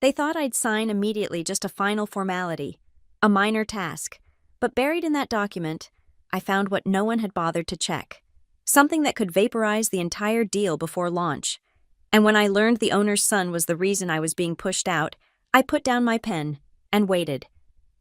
They thought I'd sign immediately, just a final formality, a minor task. But buried in that document, I found what no one had bothered to check. Something that could vaporize the entire deal before launch. And when I learned the owner's son was the reason I was being pushed out, I put down my pen and waited.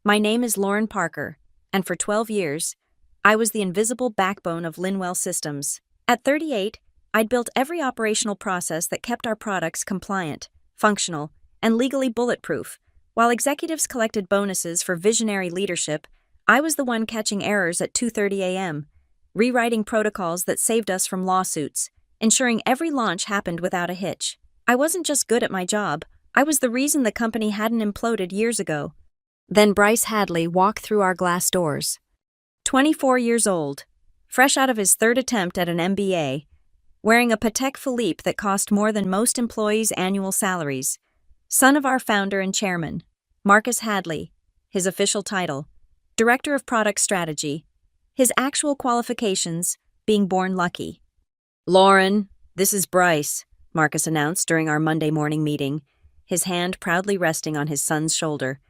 My name is Lauren Parker, and for 12 years, I was the invisible backbone of Linwell Systems. At 38, I'd built every operational process that kept our products compliant, functional, and legally bulletproof. While executives collected bonuses for visionary leadership, I was the one catching errors at 2:30 a.m., rewriting protocols that saved us from lawsuits, ensuring every launch happened without a hitch. I wasn't just good at my job, I was the reason the company hadn't imploded years ago. Then Bryce Hadley walked through our glass doors. 24 years old, fresh out of his third attempt at an MBA, wearing a Patek Philippe that cost more than most employees' annual salaries. Son of our founder and chairman, Marcus Hadley, his official title, Director of Product Strategy, his actual qualifications, being born lucky. "Lauren, this is Bryce," Marcus announced during our Monday morning meeting, his hand proudly resting on his son's shoulder.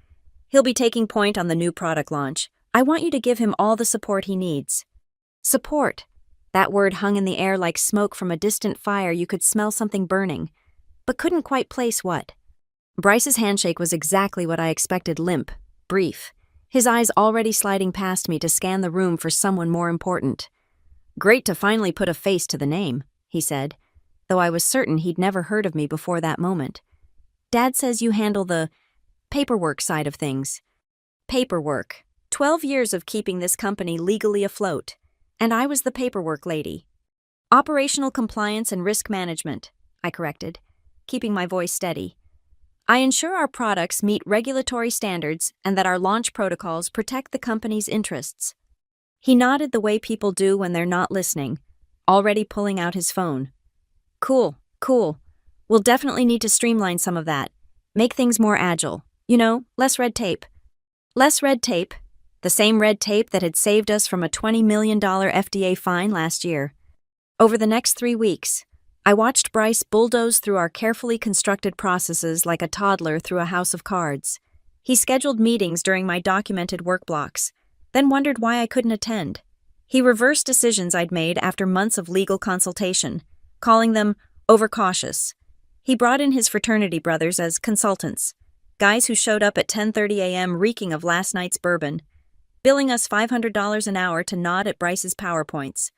"He'll be taking point on the new product launch. I want you to give him all the support he needs." Support. That word hung in the air like smoke from a distant fire. You could smell something burning, but couldn't quite place what. Bryce's handshake was exactly what I expected: limp, brief, his eyes already sliding past me to scan the room for someone more important. "Great to finally put a face to the name," he said, though I was certain he'd never heard of me before that moment. "Dad says you handle the paperwork side of things." Paperwork. 12 years of keeping this company legally afloat, and I was the paperwork lady. "Operational compliance and risk management," I corrected, keeping my voice steady. "I ensure our products meet regulatory standards and that our launch protocols protect the company's interests." He nodded the way people do when they're not listening, already pulling out his phone. Cool. We'll definitely need to streamline some of that. Make things more agile. Less red tape." Less red tape. The same red tape that had saved us from a $20 million FDA fine last year. Over the next 3 weeks, I watched Bryce bulldoze through our carefully constructed processes like a toddler through a house of cards. He scheduled meetings during my documented work blocks, then wondered why I couldn't attend. He reversed decisions I'd made after months of legal consultation, calling them overcautious. He brought in his fraternity brothers as consultants, guys who showed up at 10:30 a.m. reeking of last night's bourbon, billing us $500 an hour to nod at Bryce's PowerPoints.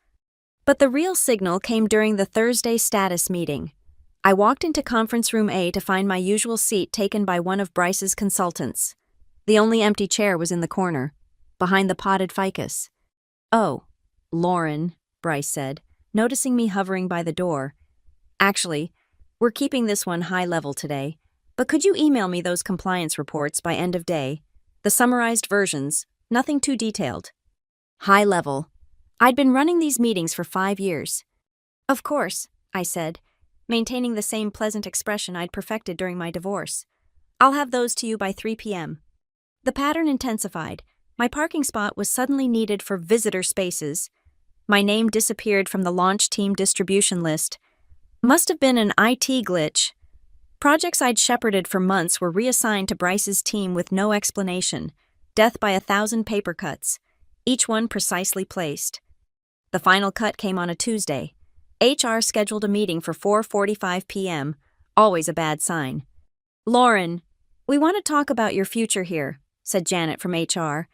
But the real signal came during the Thursday status meeting. I walked into conference room A to find my usual seat taken by one of Bryce's consultants. The only empty chair was in the corner, behind the potted ficus. "Oh, Lauren," Bryce said, noticing me hovering by the door. "Actually, we're keeping this one high level today, but could you email me those compliance reports by end of day? The summarized versions, nothing too detailed." High level. I'd been running these meetings for 5 years. "Of course," I said, maintaining the same pleasant expression I'd perfected during my divorce. "I'll have those to you by 3 p.m. The pattern intensified. My parking spot was suddenly needed for visitor spaces. My name disappeared from the launch team distribution list. Must have been an IT glitch. Projects I'd shepherded for months were reassigned to Bryce's team with no explanation. Death by 1,000 paper cuts, each one precisely placed. The final cut came on a Tuesday. HR scheduled a meeting for 4:45 p.m., always a bad sign. "Lauren, we want to talk about your future here," said Janet from HR,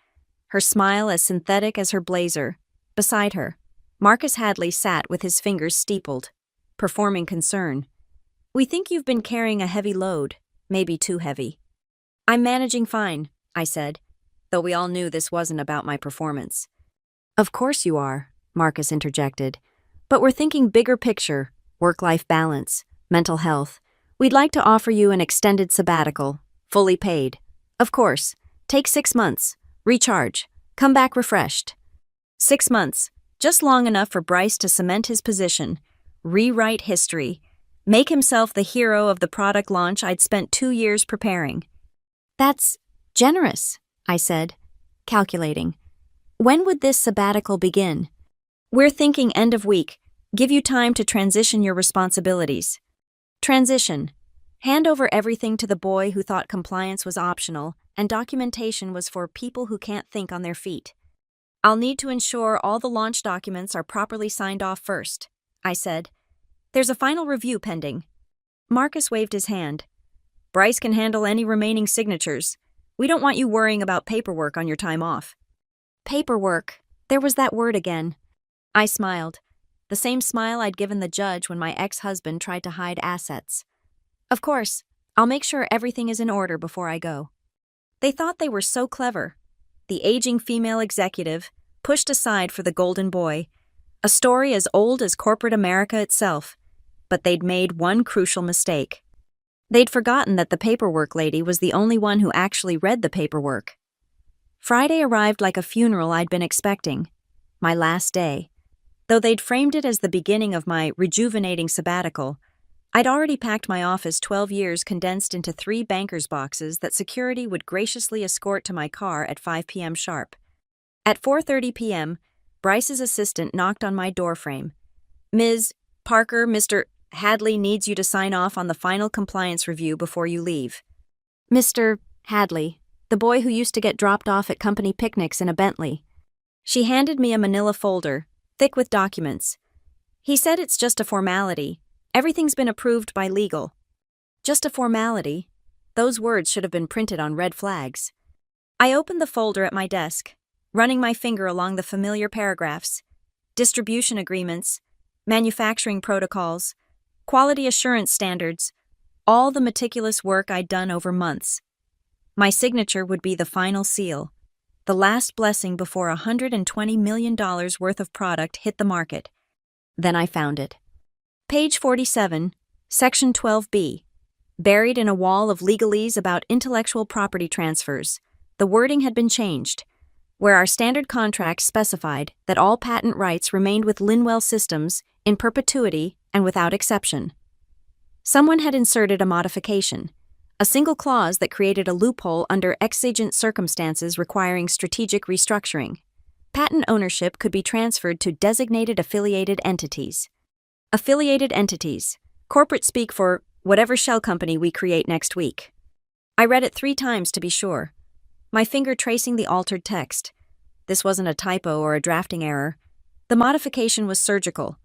her smile as synthetic as her blazer. Beside her, Marcus Hadley sat with his fingers steepled, performing concern. "We think you've been carrying a heavy load, maybe too heavy." "I'm managing fine," I said, though we all knew this wasn't about my performance. "Of course you are," Marcus interjected, "but we're thinking bigger picture, work-life balance, mental health. We'd like to offer you an extended sabbatical, fully paid. Of course, take 6 months, recharge, come back refreshed." 6 months, just long enough for Bryce to cement his position, rewrite history, make himself the hero of the product launch I'd spent 2 years preparing. "That's generous," I said, calculating. "When would this sabbatical begin?" "We're thinking end of week. Give you time to transition your responsibilities." "Transition. Hand over everything to the boy who thought compliance was optional and documentation was for people who can't think on their feet. I'll need to ensure all the launch documents are properly signed off first, I said. There's a final review pending. Marcus waved his hand. Bryce can handle any remaining signatures. We don't want you worrying about paperwork on your time off. Paperwork. There was that word again. I smiled. The same smile I'd given the judge when my ex-husband tried to hide assets. Of course, I'll make sure everything is in order before I go. They thought they were so clever. The aging female executive pushed aside for the golden boy, a story as old as corporate America itself, but they'd made one crucial mistake. They'd forgotten that the paperwork lady was the only one who actually read the paperwork. Friday arrived like a funeral I'd been expecting, my last day. Though they'd framed it as the beginning of my rejuvenating sabbatical, I'd already packed my office 12 years condensed into 3 banker's boxes that security would graciously escort to my car at 5 p.m. sharp. At 4:30 p.m., Bryce's assistant knocked on my doorframe. Ms. Parker, Mr. Hadley needs you to sign off on the final compliance review before you leave. Mr. Hadley, the boy who used to get dropped off at company picnics in a Bentley. She handed me a manila folder, thick with documents. He said it's just a formality. Everything's been approved by legal. Just a formality. Those words should have been printed on red flags. I opened the folder at my desk, running my finger along the familiar paragraphs. Distribution agreements, manufacturing protocols, quality assurance standards, all the meticulous work I'd done over months. My signature would be the final seal, the last blessing before $120 million worth of product hit the market. Then I found it. Page 47, Section 12B. Buried in a wall of legalese about intellectual property transfers, the wording had been changed, where our standard contract specified that all patent rights remained with Linwell Systems in perpetuity and without exception. Someone had inserted a modification, a single clause that created a loophole under exigent circumstances requiring strategic restructuring. Patent ownership could be transferred to designated affiliated entities. Affiliated entities, corporate speak for whatever shell company we create next week. I read it 3 times to be sure, my finger tracing the altered text. This wasn't a typo or a drafting error. The modification was surgical,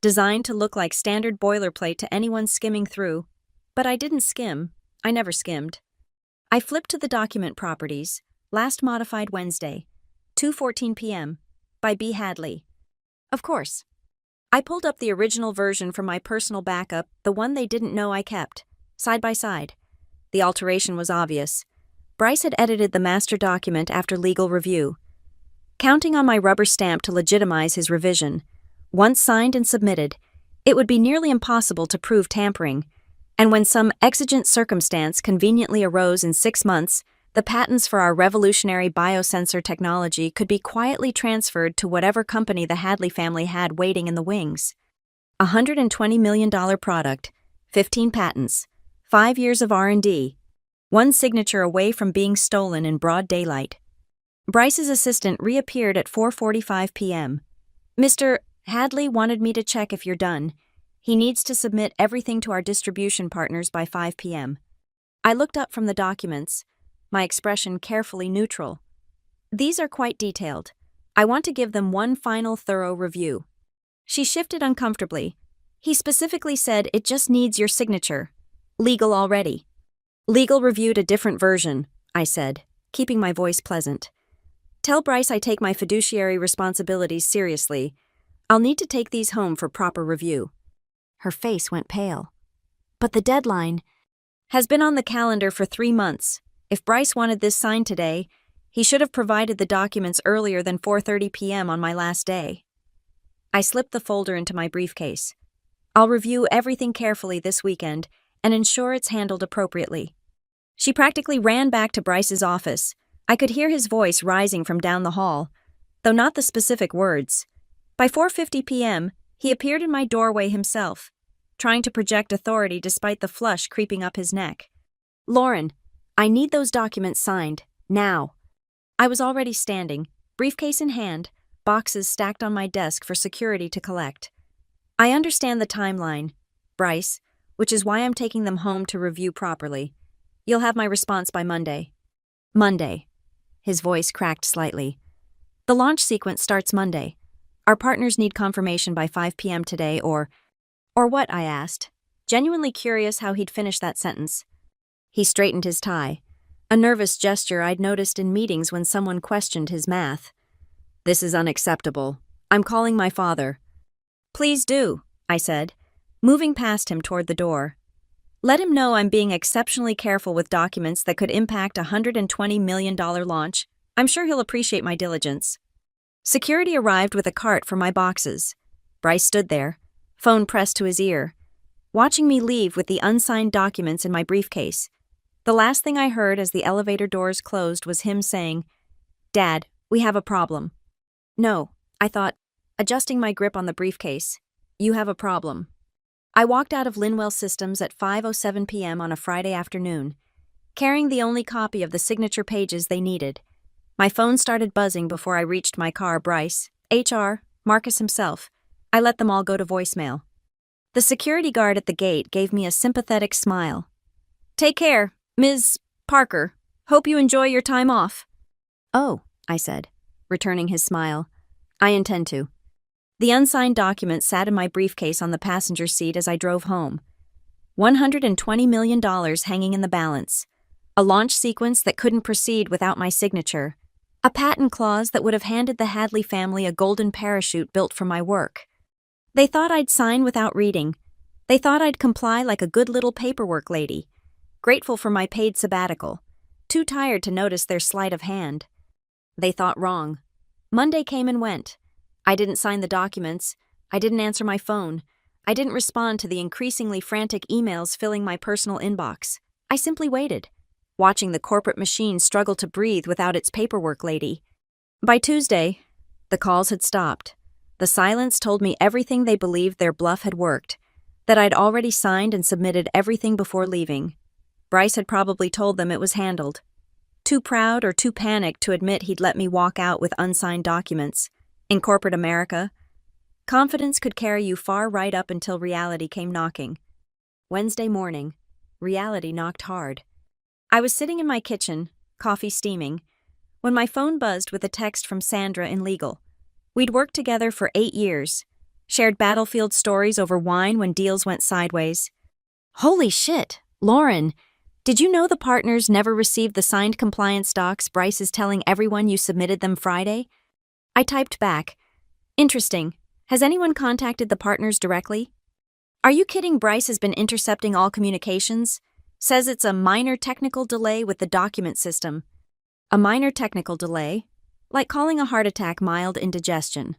designed to look like standard boilerplate to anyone skimming through, but I didn't skim. I never skimmed. I flipped to the document properties, last modified Wednesday, 2:14 p.m., by B. Hadley. Of course. I pulled up the original version from my personal backup, the one they didn't know I kept, side by side. The alteration was obvious. Bryce had edited the master document after legal review. Counting on my rubber stamp to legitimize his revision, once signed and submitted, it would be nearly impossible to prove tampering, and when some exigent circumstance conveniently arose in 6 months, the patents for our revolutionary biosensor technology could be quietly transferred to whatever company the Hadley family had waiting in the wings. $120 million product, 15 patents, 5 years of R&D, 1 signature away from being stolen in broad daylight. Bryce's assistant reappeared at 4:45 p.m. Mr. Hadley wanted me to check if you're done. He needs to submit everything to our distribution partners by 5 p.m. I looked up from the documents, my expression carefully neutral. These are quite detailed. I want to give them one final thorough review. She shifted uncomfortably. He specifically said it just needs your signature. Legal already. Legal reviewed a different version, I said, keeping my voice pleasant. Tell Bryce I take my fiduciary responsibilities seriously. I'll need to take these home for proper review. Her face went pale. But the deadline has been on the calendar for 3 months. If Bryce wanted this signed today, he should have provided the documents earlier than 4:30 p.m. on my last day. I slipped the folder into my briefcase. I'll review everything carefully this weekend and ensure it's handled appropriately. She practically ran back to Bryce's office. I could hear his voice rising from down the hall, though not the specific words. By 4:50 p.m., he appeared in my doorway himself, trying to project authority despite the flush creeping up his neck. Lauren, I need those documents signed, now. I was already standing, briefcase in hand, boxes stacked on my desk for security to collect. I understand the timeline. Bryce, which is why I'm taking them home to review properly. You'll have my response by Monday. Monday. His voice cracked slightly. The launch sequence starts Monday. Our partners need confirmation by 5 p.m. today or what, I asked, genuinely curious how he'd finish that sentence. He straightened his tie, a nervous gesture I'd noticed in meetings when someone questioned his math. This is unacceptable. I'm calling my father. Please do, I said, moving past him toward the door. Let him know I'm being exceptionally careful with documents that could impact a $120 million launch. I'm sure he'll appreciate my diligence. Security arrived with a cart for my boxes. Bryce stood there, phone pressed to his ear, watching me leave with the unsigned documents in my briefcase. The last thing I heard as the elevator doors closed was him saying, "Dad, we have a problem." No, I thought, adjusting my grip on the briefcase. You have a problem. I walked out of Linwell Systems at 5:07 p.m. on a Friday afternoon, carrying the only copy of the signature pages they needed. My phone started buzzing before I reached my car. Bryce, HR, Marcus himself. I let them all go to voicemail. The security guard at the gate gave me a sympathetic smile. "Take care, Ms. Parker. Hope you enjoy your time off." "Oh," I said, returning his smile. "I intend to." The unsigned document sat in my briefcase on the passenger seat as I drove home. $120 million hanging in the balance. A launch sequence that couldn't proceed without my signature. A patent clause that would have handed the Hadley family a golden parachute built for my work. They thought I'd sign without reading. They thought I'd comply like a good little paperwork lady, grateful for my paid sabbatical, too tired to notice their sleight of hand. They thought wrong. Monday came and went. I didn't sign the documents. I didn't answer my phone. I didn't respond to the increasingly frantic emails filling my personal inbox. I simply waited, watching the corporate machine struggle to breathe without its paperwork lady. By Tuesday, the calls had stopped. The silence told me everything they believed their bluff had worked, that I'd already signed and submitted everything before leaving. Bryce had probably told them it was handled. Too proud or too panicked to admit he'd let me walk out with unsigned documents. In corporate America, confidence could carry you far right up until reality came knocking. Wednesday morning, reality knocked hard. I was sitting in my kitchen, coffee steaming, when my phone buzzed with a text from Sandra in legal. We'd worked together for 8 years, shared battlefield stories over wine when deals went sideways. "Holy shit, Lauren, did you know the partners never received the signed compliance docs Bryce is telling everyone you submitted them Friday?" I typed back, "Interesting. Has anyone contacted the partners directly?" "Are you kidding? Bryce has been intercepting all communications. Says it's a minor technical delay with the document system." A minor technical delay? Like calling a heart attack mild indigestion.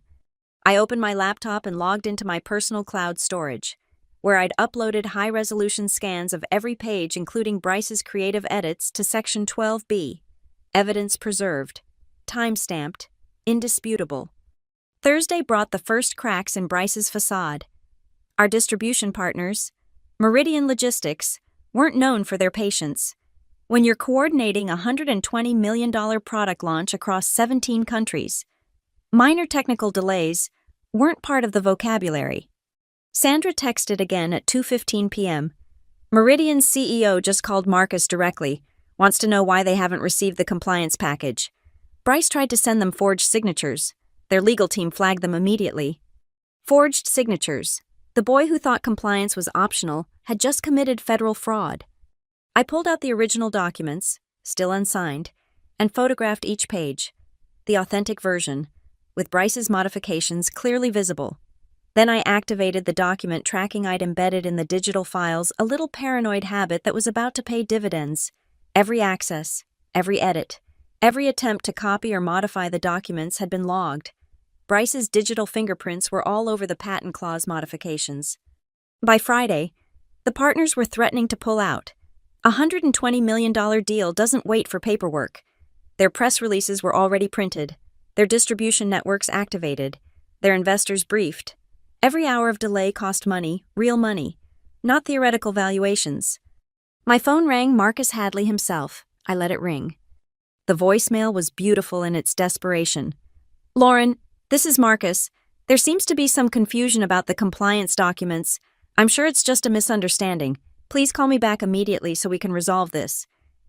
I opened my laptop and logged into my personal cloud storage, where I'd uploaded high-resolution scans of every page including Bryce's creative edits to Section 12B. Evidence preserved. Time-stamped. Indisputable. Thursday brought the first cracks in Bryce's facade. Our distribution partners, Meridian Logistics, weren't known for their patience. When you're coordinating a $120 million product launch across 17 countries, minor technical delays weren't part of the vocabulary. Sandra texted again at 2:15 p.m. Meridian's CEO just called Marcus directly, wants to know why they haven't received the compliance package. Bryce tried to send them forged signatures. Their legal team flagged them immediately. Forged signatures. The boy who thought compliance was optional had just committed federal fraud. I pulled out the original documents, still unsigned, and photographed each page, the authentic version, with Bryce's modifications clearly visible. Then I activated the document tracking I'd embedded in the digital files, a little paranoid habit that was about to pay dividends. Every access, every edit, every attempt to copy or modify the documents had been logged. Bryce's digital fingerprints were all over the patent clause modifications. By Friday, the partners were threatening to pull out. A $120 million deal doesn't wait for paperwork. Their press releases were already printed, their distribution networks activated, their investors briefed. Every hour of delay cost money, real money, not theoretical valuations. My phone rang Marcus Hadley himself. I let it ring. The voicemail was beautiful in its desperation. "Lauren, this is Marcus. There seems to be some confusion about the compliance documents. I'm sure it's just a misunderstanding. Please call me back immediately so we can resolve this.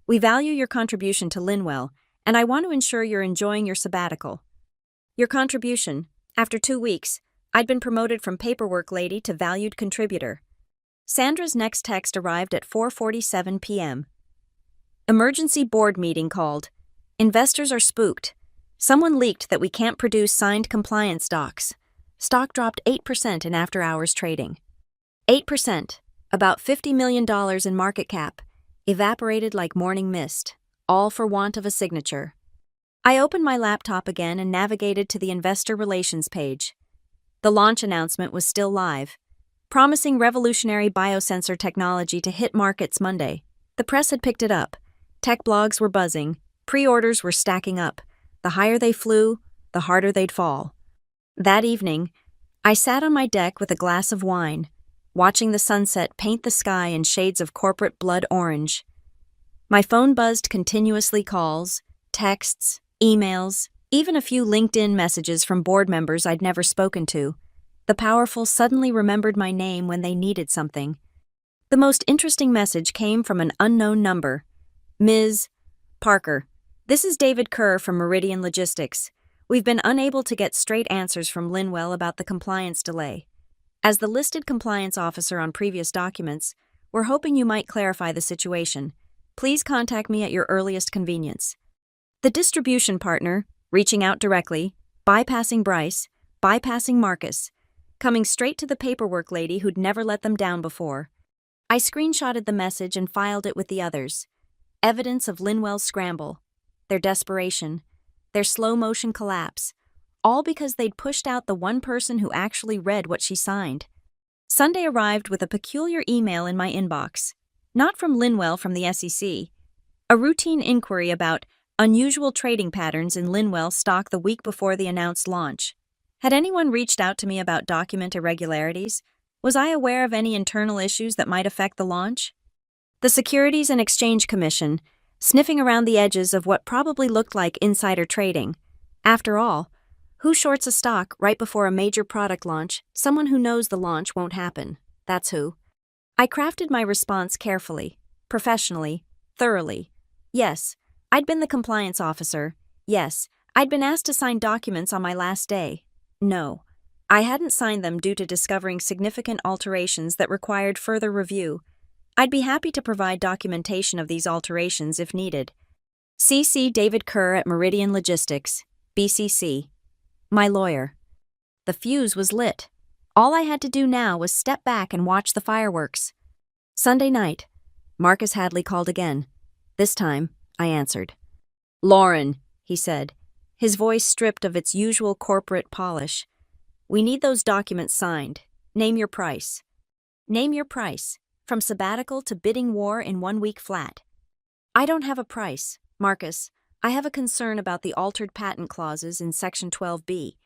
We value your contribution to Linwell, and I want to ensure you're enjoying your sabbatical. Your contribution. After 2 weeks, I'd been promoted from paperwork lady to valued contributor. Sandra's next text arrived at 4:47 p.m. Emergency board meeting called. Investors are spooked. Someone leaked that we can't produce signed compliance docs. Stock dropped 8% in after-hours trading. 8%, about $50 million in market cap, evaporated like morning mist, all for want of a signature. I opened my laptop again and navigated to the investor relations page. The launch announcement was still live, promising revolutionary biosensor technology to hit markets Monday. The press had picked it up. Tech blogs were buzzing. Pre-orders were stacking up. The higher they flew, the harder they'd fall. That evening, I sat on my deck with a glass of wine, watching the sunset paint the sky in shades of corporate blood orange. My phone buzzed continuously, calls, texts, emails, even a few LinkedIn messages from board members I'd never spoken to. The powerful suddenly remembered my name when they needed something. The most interesting message came from an unknown number. Ms. Parker, this is David Kerr from Meridian Logistics. We've been unable to get straight answers from Linwell about the compliance delay. As the listed compliance officer on previous documents, we're hoping you might clarify the situation. Please contact me at your earliest convenience. The distribution partner, reaching out directly, bypassing Bryce, bypassing Marcus, coming straight to the paperwork lady who'd never let them down before. I screenshotted the message and filed it with the others. Evidence of Linwell's scramble, their desperation, their slow-motion collapse, all because they'd pushed out the one person who actually read what she signed. Sunday arrived with a peculiar email in my inbox, not from Linwell from the SEC. A routine inquiry about unusual trading patterns in Linwell stock the week before the announced launch. Had anyone reached out to me about document irregularities? Was I aware of any internal issues that might affect the launch? The Securities and Exchange Commission, sniffing around the edges of what probably looked like insider trading. After all, who shorts a stock right before a major product launch? Someone who knows the launch won't happen. That's who. I crafted my response carefully, professionally, thoroughly. Yes, I'd been the compliance officer. Yes, I'd been asked to sign documents on my last day. No, I hadn't signed them due to discovering significant alterations that required further review. I'd be happy to provide documentation of these alterations if needed. CC David Kerr at Meridian Logistics, BCC. My lawyer. The fuse was lit. All I had to do now was step back and watch the fireworks. Sunday night, Marcus Hadley called again. This time, I answered. "Lauren," he said, his voice stripped of its usual corporate polish. "We need those documents signed. Name your price." Name your price. From sabbatical to bidding war in 1 week flat. "I don't have a price, Marcus. I have a concern about the altered patent clauses in Section 12B.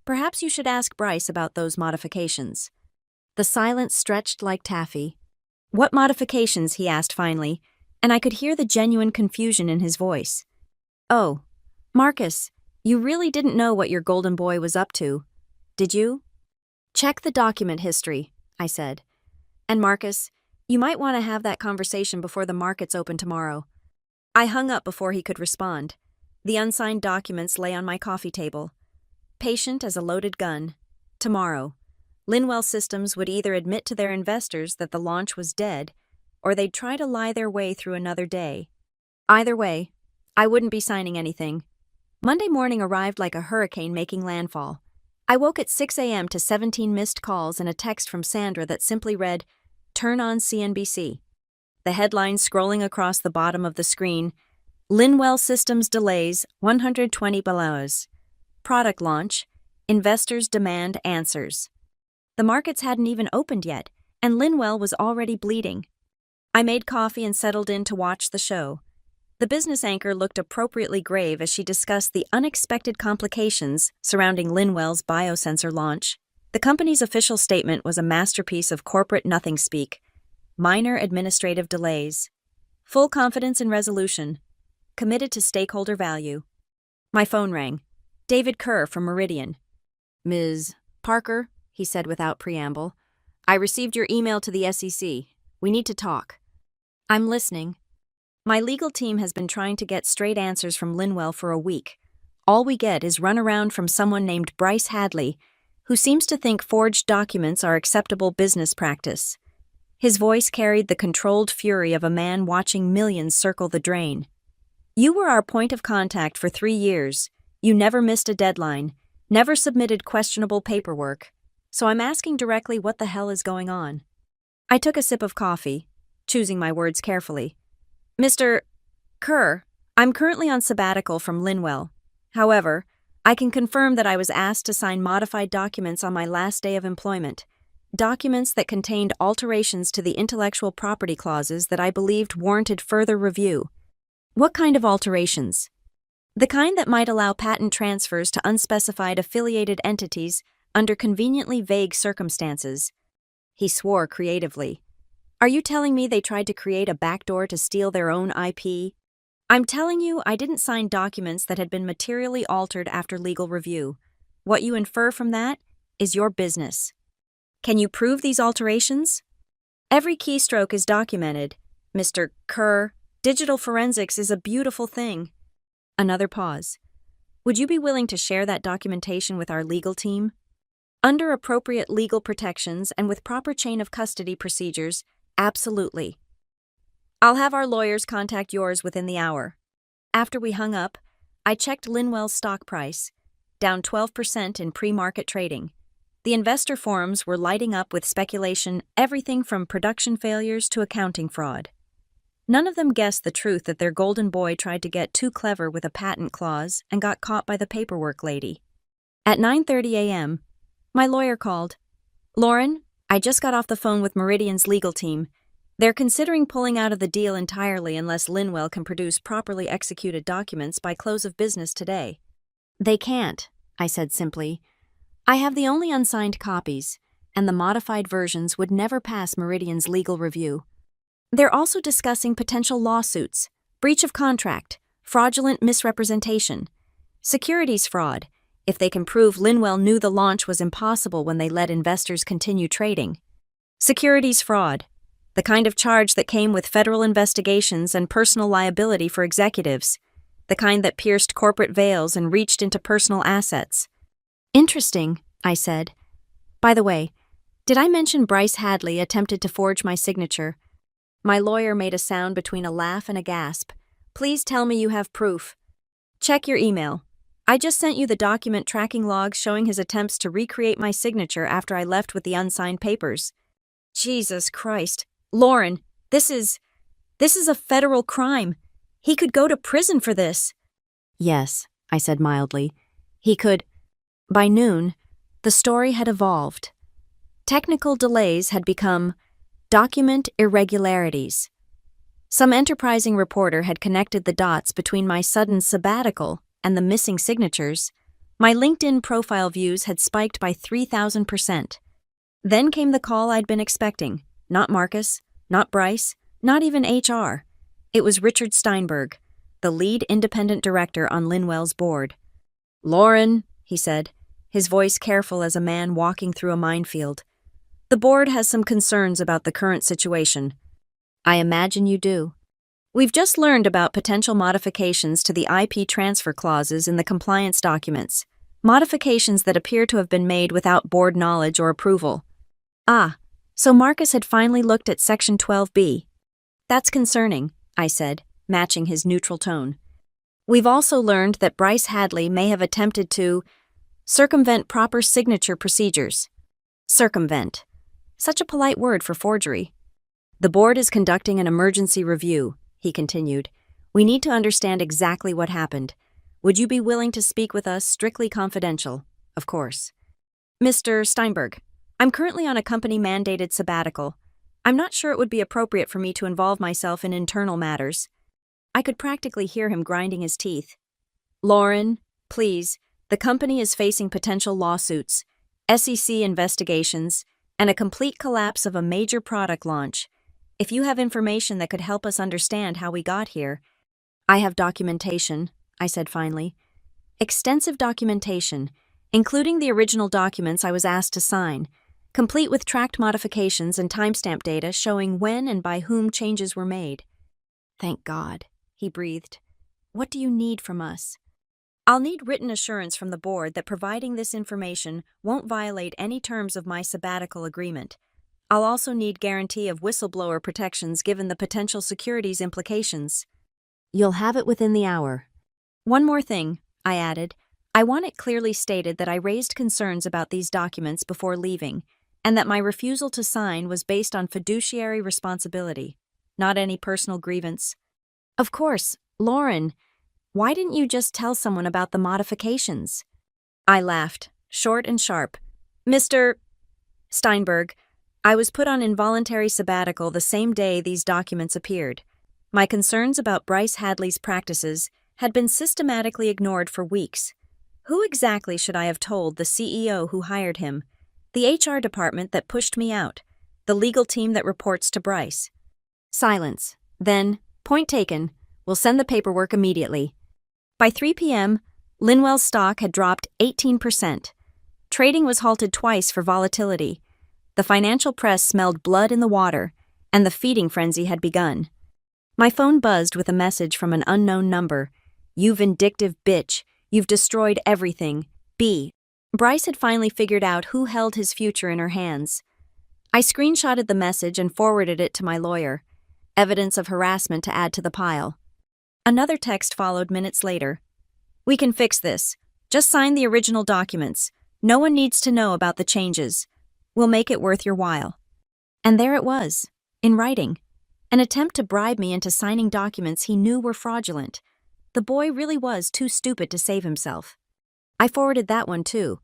Perhaps you should ask Bryce about those modifications." The silence stretched like taffy. "What modifications?" he asked finally, and I could hear the genuine confusion in his voice. "Oh, Marcus, you really didn't know what your golden boy was up to, did you?" "Check the document history," I said. "And Marcus, you might want to have that conversation before the markets open tomorrow." I hung up before he could respond. The unsigned documents lay on my coffee table. Patient as a loaded gun. Tomorrow, Linwell Systems would either admit to their investors that the launch was dead, or they'd try to lie their way through another day. Either way, I wouldn't be signing anything. Monday morning arrived like a hurricane making landfall. I woke at 6 a.m. to 17 missed calls and a text from Sandra that simply read, "Turn on CNBC." The headline scrolling across the bottom of the screen, "Linwell Systems delays $120 billion. Product launch. Investors demand answers." The markets hadn't even opened yet, and Linwell was already bleeding. I made coffee and settled in to watch the show. The business anchor looked appropriately grave as she discussed the unexpected complications surrounding Linwell's biosensor launch. The company's official statement was a masterpiece of corporate nothing-speak. Minor administrative delays. Full confidence in resolution. Committed to stakeholder value. My phone rang. David Kerr from Meridian. "Ms. Parker," he said without preamble, I received your email to the SEC. We need to talk. I'm listening. My legal team has been trying to get straight answers from Linwell for a week. All we get is runaround from someone named Bryce Hadley, who seems to think forged documents are acceptable business practice. His voice carried the controlled fury of a man watching millions circle the drain. You were our point of contact for 3 years. You never missed a deadline, never submitted questionable paperwork. So I'm asking directly what the hell is going on. I took a sip of coffee, choosing my words carefully. Mr. Kerr, I'm currently on sabbatical from Linwell. However, I can confirm that I was asked to sign modified documents on my last day of employment, documents that contained alterations to the intellectual property clauses that I believed warranted further review. What kind of alterations? The kind that might allow patent transfers to unspecified affiliated entities under conveniently vague circumstances. He swore creatively. Are you telling me they tried to create a backdoor to steal their own IP? I'm telling you I didn't sign documents that had been materially altered after legal review. What you infer from that is your business. Can you prove these alterations? Every keystroke is documented. Mr. Kerr, digital forensics is a beautiful thing. Another pause. Would you be willing to share that documentation with our legal team? Under appropriate legal protections and with proper chain of custody procedures, absolutely. I'll have our lawyers contact yours within the hour. After we hung up, I checked Linwell's stock price, down 12% in pre-market trading. The investor forums were lighting up with speculation, everything from production failures to accounting fraud. None of them guessed the truth that their golden boy tried to get too clever with a patent clause and got caught by the paperwork lady. At 9:30 a.m., my lawyer called. Lauren, I just got off the phone with Meridian's legal team. They're considering pulling out of the deal entirely unless Linwell can produce properly executed documents by close of business today. They can't, I said simply. I have the only unsigned copies, and the modified versions would never pass Meridian's legal review. They're also discussing potential lawsuits, breach of contract, fraudulent misrepresentation, securities fraud, if they can prove Linwell knew the launch was impossible when they let investors continue trading. Securities fraud, the kind of charge that came with federal investigations and personal liability for executives, the kind that pierced corporate veils and reached into personal assets. Interesting, I said. By the way, did I mention Bryce Hadley attempted to forge my signature? My lawyer made a sound between a laugh and a gasp. Please tell me you have proof. Check your email. I just sent you the document tracking logs showing his attempts to recreate my signature after I left with the unsigned papers. Jesus Christ. Lauren, this is a federal crime. He could go to prison for this. Yes, I said mildly. He could. By noon, the story had evolved. Technical delays had become document irregularities. Some enterprising reporter had connected the dots between my sudden sabbatical and the missing signatures. My LinkedIn profile views had spiked by 3,000%. Then came the call I'd been expecting. Not Marcus, not Bryce, not even HR. It was Richard Steinberg, the lead independent director on Linwell's board. Lauren, he said, his voice careful as a man walking through a minefield. The board has some concerns about the current situation. I imagine you do. We've just learned about potential modifications to the IP transfer clauses in the compliance documents, modifications that appear to have been made without board knowledge or approval. Ah, so Marcus had finally looked at Section 12B. That's concerning, I said, matching his neutral tone. We've also learned that Bryce Hadley may have attempted to circumvent proper signature procedures. Circumvent. Such a polite word for forgery. The board is conducting an emergency review, he continued. We need to understand exactly what happened. Would you be willing to speak with us strictly confidential? Of course. Mr. Steinberg, I'm currently on a company-mandated sabbatical. I'm not sure it would be appropriate for me to involve myself in internal matters. I could practically hear him grinding his teeth. Lauren, please, the company is facing potential lawsuits, SEC investigations, and a complete collapse of a major product launch. If you have information that could help us understand how we got here. I have documentation, I said finally. Extensive documentation, including the original documents I was asked to sign. complete with tracked modifications and timestamp data showing when and by whom changes were made. "Thank God," he breathed. "What do you need from us?" "I'll need written assurance from the board that providing this information won't violate any terms of my sabbatical agreement. I'll also need guarantee of whistleblower protections given the potential securities implications." "You'll have it within the hour." "One more thing," I added. "I want it clearly stated that I raised concerns about these documents before leaving, and that my refusal to sign was based on fiduciary responsibility, not any personal grievance." "Of course, Lauren. Why didn't you just tell someone about the modifications?" I laughed, short and sharp. "Mr. Steinberg, I was put on involuntary sabbatical the same day these documents appeared. My concerns about Bryce Hadley's practices had been systematically ignored for weeks. Who exactly should I have told the CEO who hired him, the HR department that pushed me out, the legal team that reports to Bryce?" Silence. Then, "Point taken. We'll send the paperwork immediately." By 3 p.m., Linwell's stock had dropped 18%. Trading was halted twice for volatility. The financial press smelled blood in the water, and the feeding frenzy had begun. My phone buzzed with a message from an unknown number. "You vindictive bitch. You've destroyed everything. B." Bryce had finally figured out who held his future in her hands. I screenshotted the message and forwarded it to my lawyer. Evidence of harassment to add to the pile. Another text followed minutes later. "We can fix this. Just sign the original documents. No one needs to know about the changes. We'll make it worth your while." And there it was, in writing. An attempt to bribe me into signing documents he knew were fraudulent. The boy really was too stupid to save himself. I forwarded that one too,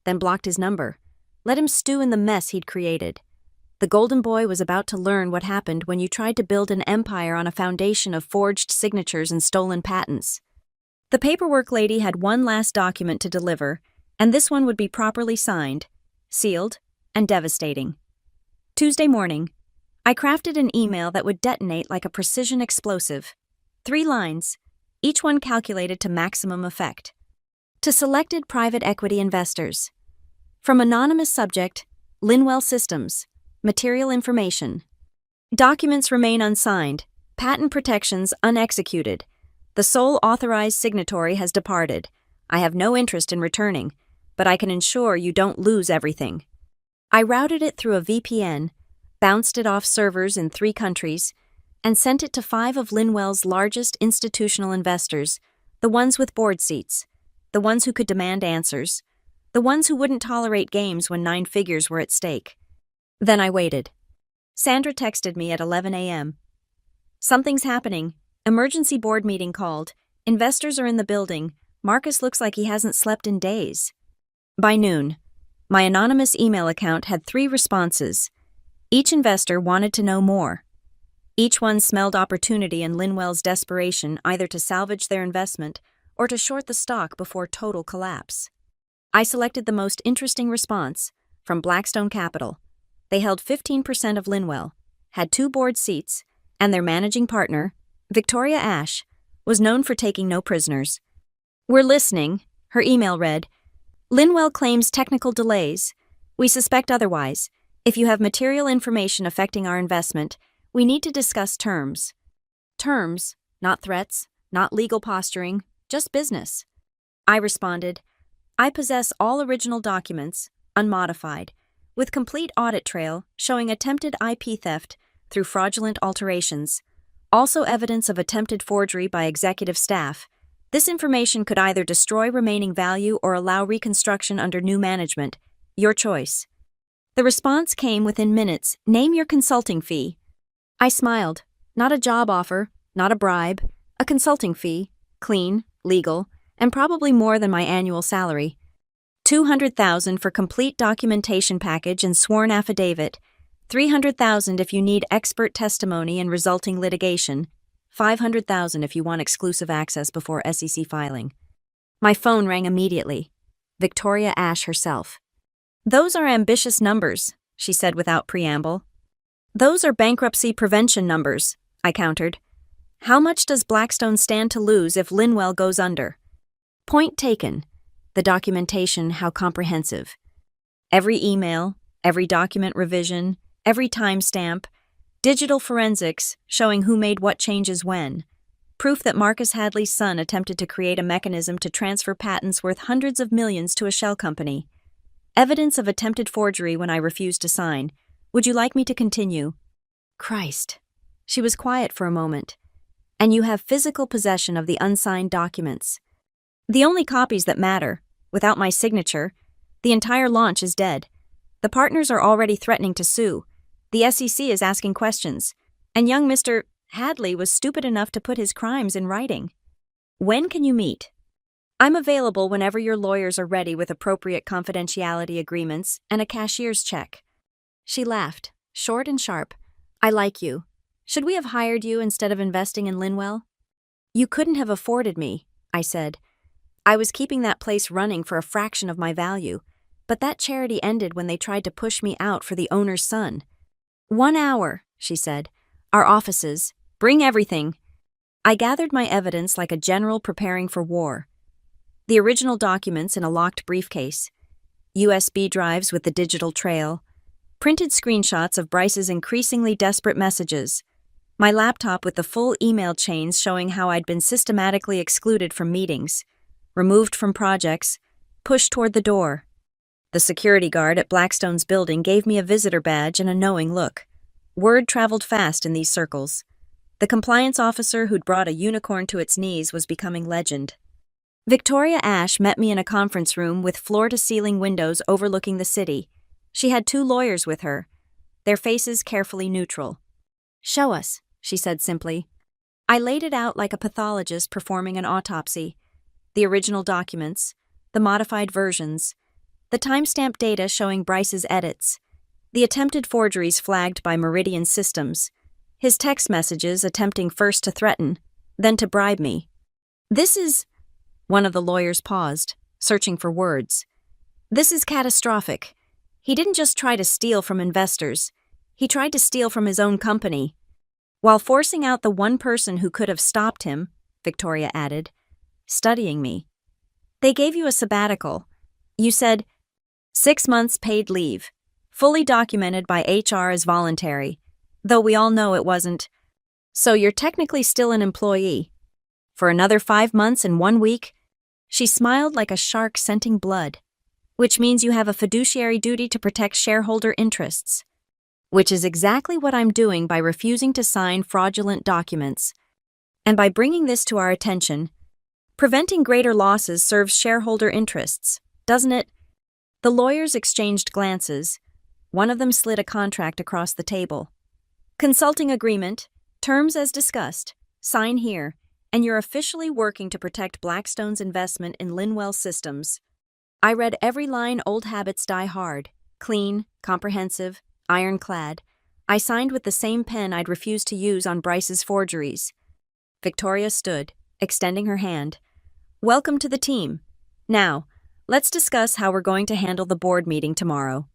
then blocked his number. Let him stew in the mess he'd created. The golden boy was about to learn what happened when you tried to build an empire on a foundation of forged signatures and stolen patents. The paperwork lady had one last document to deliver, and this one would be properly signed, sealed, and devastating. Tuesday morning, I crafted an email that would detonate like a precision explosive. 3 lines, each one calculated to maximum effect. To selected private equity investors. From anonymous subject, Linwell Systems, material information. Documents remain unsigned, patent protections unexecuted. The sole authorized signatory has departed. I have no interest in returning, but I can ensure you don't lose everything. I routed it through a VPN, bounced it off servers in 3 countries, and sent it to 5 of Linwell's largest institutional investors, the ones with board seats, the ones who could demand answers, the ones who wouldn't tolerate games when 9 figures were at stake. Then I waited. Sandra texted me at 11 a.m. "Something's happening. Emergency board meeting called. Investors are in the building. Marcus looks like he hasn't slept in days." By noon, my anonymous email account had 3 responses. Each investor wanted to know more. Each one smelled opportunity in Linwell's desperation either to salvage their investment or to short the stock before total collapse. I selected the most interesting response from Blackstone Capital. They held 15% of Linwell, had 2 board seats, and their managing partner, Victoria Ash, was known for taking no prisoners. "We're listening," her email read. "Linwell claims technical delays. We suspect otherwise. If you have material information affecting our investment, we need to discuss terms." Terms, not threats, not legal posturing, just business. I responded, "I possess all original documents, unmodified, with complete audit trail showing attempted IP theft through fraudulent alterations, also evidence of attempted forgery by executive staff. This information could either destroy remaining value or allow reconstruction under new management. Your choice." The response came within minutes. "Name your consulting fee." I smiled. Not a job offer, not a bribe, a consulting fee, clean, legal, and probably more than my annual salary. $200,000 for complete documentation package and sworn affidavit, $300,000 if you need expert testimony and resulting litigation, $500,000 if you want exclusive access before SEC filing. My phone rang immediately. Victoria Ash herself. "Those are ambitious numbers," she said without preamble. "Those are bankruptcy prevention numbers," I countered. "How much does Blackstone stand to lose if Linwell goes under?" Point taken. The documentation, how comprehensive. Every email, every document revision, every timestamp, digital forensics showing who made what changes when, proof that Marcus Hadley's son attempted to create a mechanism to transfer patents worth hundreds of millions to a shell company, evidence of attempted forgery when I refused to sign. Would you like me to continue? Christ. She was quiet for a moment. And you have physical possession of the unsigned documents. The only copies that matter. Without my signature, the entire launch is dead. The partners are already threatening to sue. The SEC is asking questions. And young Mr. Hadley was stupid enough to put his crimes in writing. When can you meet? I'm available whenever your lawyers are ready with appropriate confidentiality agreements and a cashier's check. She laughed, short and sharp. I like you. Should we have hired you instead of investing in Linwell? You couldn't have afforded me, I said. I was keeping that place running for a fraction of my value, but that charity ended when they tried to push me out for the owner's son. 1 hour, she said. Our offices. Bring everything. I gathered my evidence like a general preparing for war. The original documents in a locked briefcase, USB drives with the digital trail, printed screenshots of Bryce's increasingly desperate messages, my laptop with the full email chains showing how I'd been systematically excluded from meetings, removed from projects, pushed toward the door. The security guard at Blackstone's building gave me a visitor badge and a knowing look. Word traveled fast in these circles. The compliance officer who'd brought a unicorn to its knees was becoming legend. Victoria Ash met me in a conference room with floor-to-ceiling windows overlooking the city. She had 2 lawyers with her, their faces carefully neutral. Show us, she said simply. I laid it out like a pathologist performing an autopsy. The original documents, the modified versions, the timestamp data showing Bryce's edits, the attempted forgeries flagged by Meridian Systems, his text messages attempting first to threaten, then to bribe me. This is... One of the lawyers paused, searching for words. This is catastrophic. He didn't just try to steal from investors. He tried to steal from his own company. While forcing out the one person who could have stopped him, Victoria added, studying me. They gave you a sabbatical. You said, 6 months paid leave, fully documented by HR as voluntary, though we all know it wasn't. So you're technically still an employee. For another 5 months and 1 week, she smiled like a shark scenting blood, which means you have a fiduciary duty to protect shareholder interests, which is exactly what I'm doing by refusing to sign fraudulent documents. And by bringing this to our attention, preventing greater losses serves shareholder interests, doesn't it? The lawyers exchanged glances. One of them slid a contract across the table. Consulting agreement, terms as discussed, sign here, and you're officially working to protect Blackstone's investment in Linwell Systems. I read every line. Old habits die hard. Clean, comprehensive, ironclad. I signed with the same pen I'd refused to use on Bryce's forgeries. Victoria stood, extending her hand. Welcome to the team. Now, let's discuss how we're going to handle the board meeting tomorrow.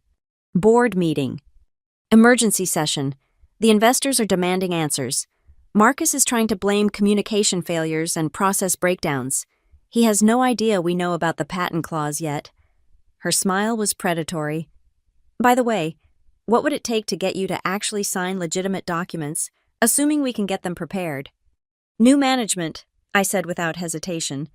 Board meeting. Emergency session. The investors are demanding answers. Marcus is trying to blame communication failures and process breakdowns. He has no idea we know about the patent clause yet. Her smile was predatory. By the way, what would it take to get you to actually sign legitimate documents, assuming we can get them prepared? New management, I said without hesitation.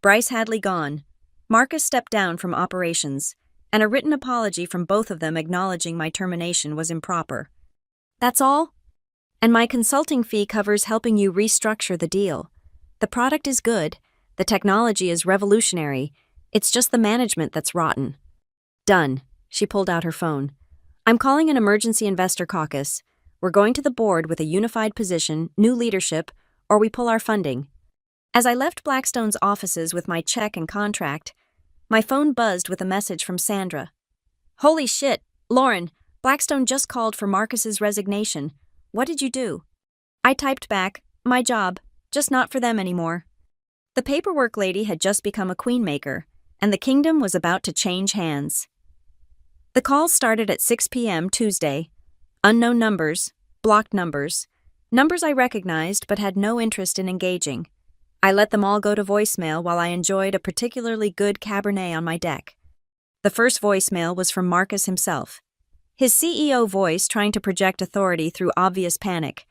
Bryce Hadley gone. Marcus stepped down from operations, and a written apology from both of them acknowledging my termination was improper. That's all? And my consulting fee covers helping you restructure the deal. The product is good. The technology is revolutionary. It's just the management that's rotten. Done. She pulled out her phone. I'm calling an emergency investor caucus. We're going to the board with a unified position, new leadership, or we pull our funding. As I left Blackstone's offices with my check and contract, my phone buzzed with a message from Sandra. Holy shit, Lauren, Blackstone just called for Marcus's resignation. What did you do? I typed back, my job, just not for them anymore. The paperwork lady had just become a queenmaker, and the kingdom was about to change hands. The call started at 6 p.m. Tuesday. Unknown numbers, blocked numbers, numbers I recognized but had no interest in engaging. I let them all go to voicemail while I enjoyed a particularly good Cabernet on my deck. The first voicemail was from Marcus himself. his CEO voice trying to project authority through obvious panic.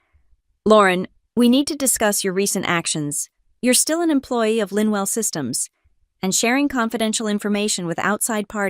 "Lauren, we need to discuss your recent actions. You're still an employee of Linwell Systems, and sharing confidential information with outside parties